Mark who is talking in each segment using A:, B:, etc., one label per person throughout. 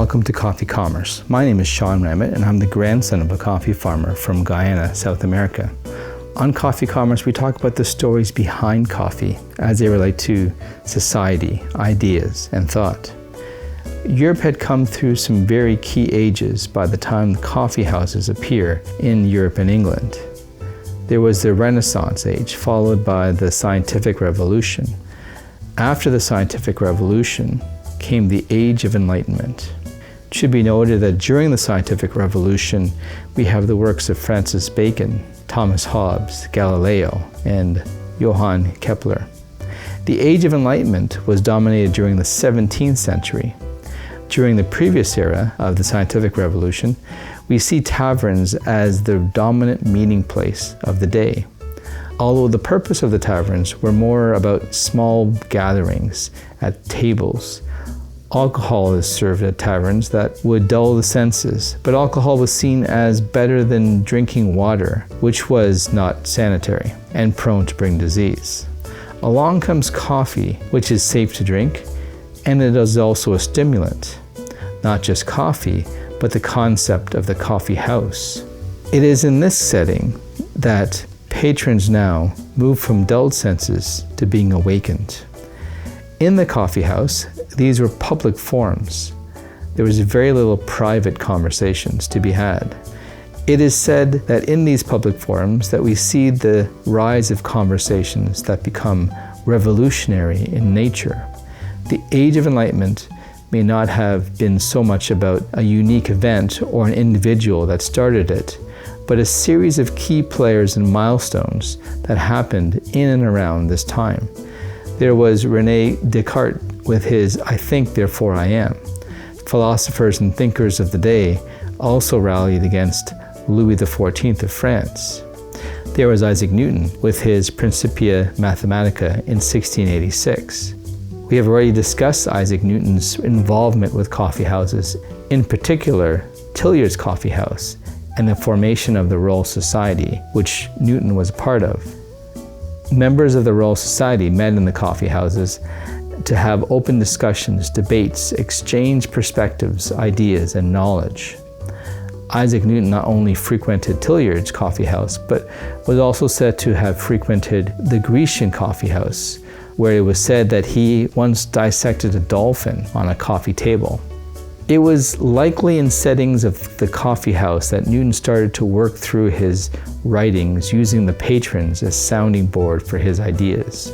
A: Welcome to Coffee Commerce. My name is Sean Ramett, and I'm the grandson of a coffee farmer from Guyana, South America. On Coffee Commerce, we talk about the stories behind coffee as they relate to society, ideas, and thought. Europe had come through some very key ages by the time the coffee houses appear in Europe and England. There was the Renaissance age, followed by the Scientific Revolution. After the Scientific Revolution came the Age of Enlightenment. It should be noted that during the Scientific Revolution, we have the works of Francis Bacon, Thomas Hobbes, Galileo, and Johann Kepler. The Age of Enlightenment was dominated during the 17th century. During the previous era of the Scientific Revolution, we see taverns as the dominant meeting place of the day. Although the purpose of the taverns were more about small gatherings at tables, alcohol is served at taverns that would dull the senses, but alcohol was seen as better than drinking water, which was not sanitary and prone to bring disease. Along comes coffee, which is safe to drink, and it is also a stimulant. Not just coffee, but the concept of the coffee house. It is in this setting that patrons now move from dulled senses to being awakened. In the coffee house, these were public forums. There was very little private conversations to be had. It is said that in these public forums that we see the rise of conversations that become revolutionary in nature. The Age of Enlightenment may not have been so much about a unique event or an individual that started it, but a series of key players and milestones that happened in and around this time. There was René Descartes with his "I think, therefore I am." Philosophers and thinkers of the day also rallied against Louis XIV of France. There was Isaac Newton with his Principia Mathematica in 1686. We have already discussed Isaac Newton's involvement with coffee houses, in particular Tilliard's Coffee House, and the formation of the Royal Society, which Newton was a part of. Members of the Royal Society met in the coffee houses to have open discussions, debates, exchange perspectives, ideas, and knowledge. Isaac Newton not only frequented Tilliard's Coffee House, but was also said to have frequented the Grecian Coffee House, where it was said that he once dissected a dolphin on a coffee table. It was likely in settings of the coffee house that Newton started to work through his writings using the patrons as sounding board for his ideas.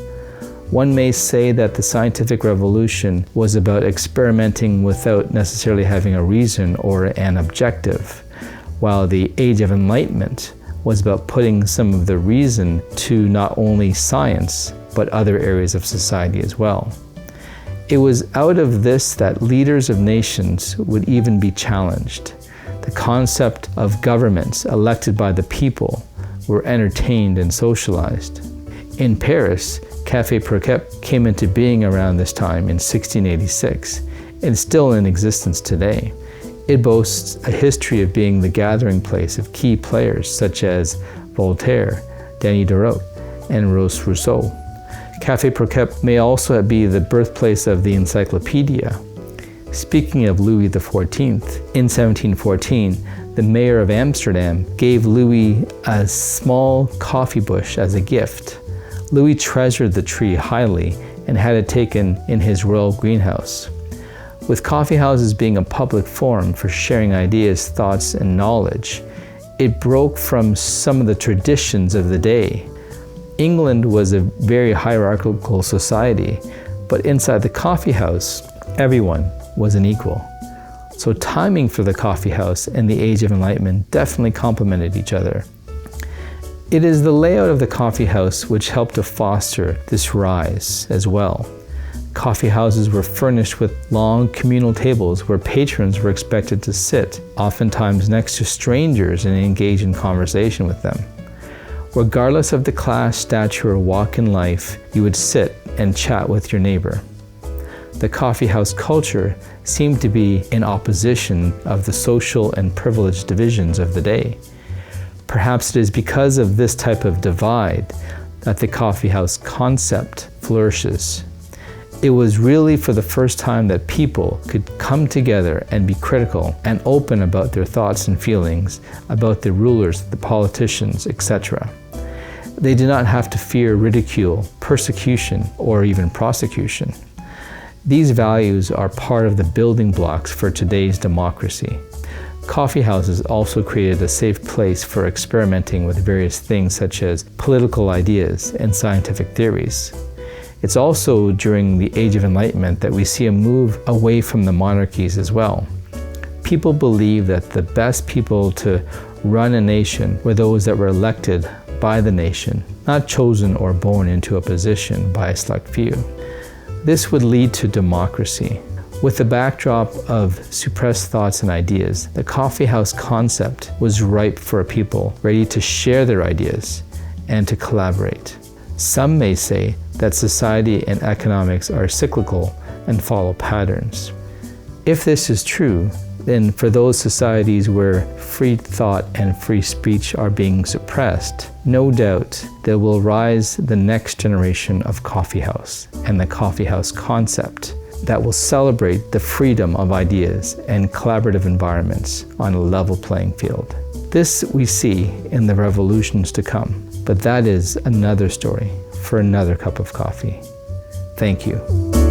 A: One may say that the Scientific Revolution was about experimenting without necessarily having a reason or an objective, while the Age of Enlightenment was about putting some of the reason to not only science, but other areas of society as well. It was out of this that leaders of nations would even be challenged. The concept of governments elected by the people were entertained and socialized. In Paris, Café Proquet came into being around this time in 1686 and is still in existence today. It boasts a history of being the gathering place of key players such as Voltaire, Denis Diderot, and Rose Rousseau. Café Proquet may also be the birthplace of the encyclopedia. Speaking of Louis XIV, in 1714, the mayor of Amsterdam gave Louis a small coffee bush as a gift. Louis treasured the tree highly and had it taken in his royal greenhouse. With coffee houses being a public forum for sharing ideas, thoughts, and knowledge, it broke from some of the traditions of the day. England was a very hierarchical society, but inside the coffee house, everyone was an equal. So timing for the coffee house and the Age of Enlightenment definitely complemented each other. It is the layout of the coffee house which helped to foster this rise as well. Coffee houses were furnished with long communal tables where patrons were expected to sit, oftentimes next to strangers, and engage in conversation with them. Regardless of the class, stature, or walk in life, you would sit and chat with your neighbor. The coffee house culture seemed to be in opposition of the social and privileged divisions of the day. Perhaps it is because of this type of divide that the coffee house concept flourishes. It was really for the first time that people could come together and be critical and open about their thoughts and feelings about the rulers, the politicians, etc. They did not have to fear ridicule, persecution, or even prosecution. These values are part of the building blocks for today's democracy. Coffee houses also created a safe place for experimenting with various things such as political ideas and scientific theories. It's also during the Age of Enlightenment that we see a move away from the monarchies as well. People believe that the best people to run a nation were those that were elected by the nation, not chosen or born into a position by a select few. This would lead to democracy. With the backdrop of suppressed thoughts and ideas, the coffee house concept was ripe for a people ready to share their ideas and to collaborate. Some may say that society and economics are cyclical and follow patterns. If this is true, then for those societies where free thought and free speech are being suppressed, no doubt there will rise the next generation of coffee house and the coffee house concept that will celebrate the freedom of ideas and collaborative environments on a level playing field. This we see in the revolutions to come, but that is another story for another cup of coffee. Thank you.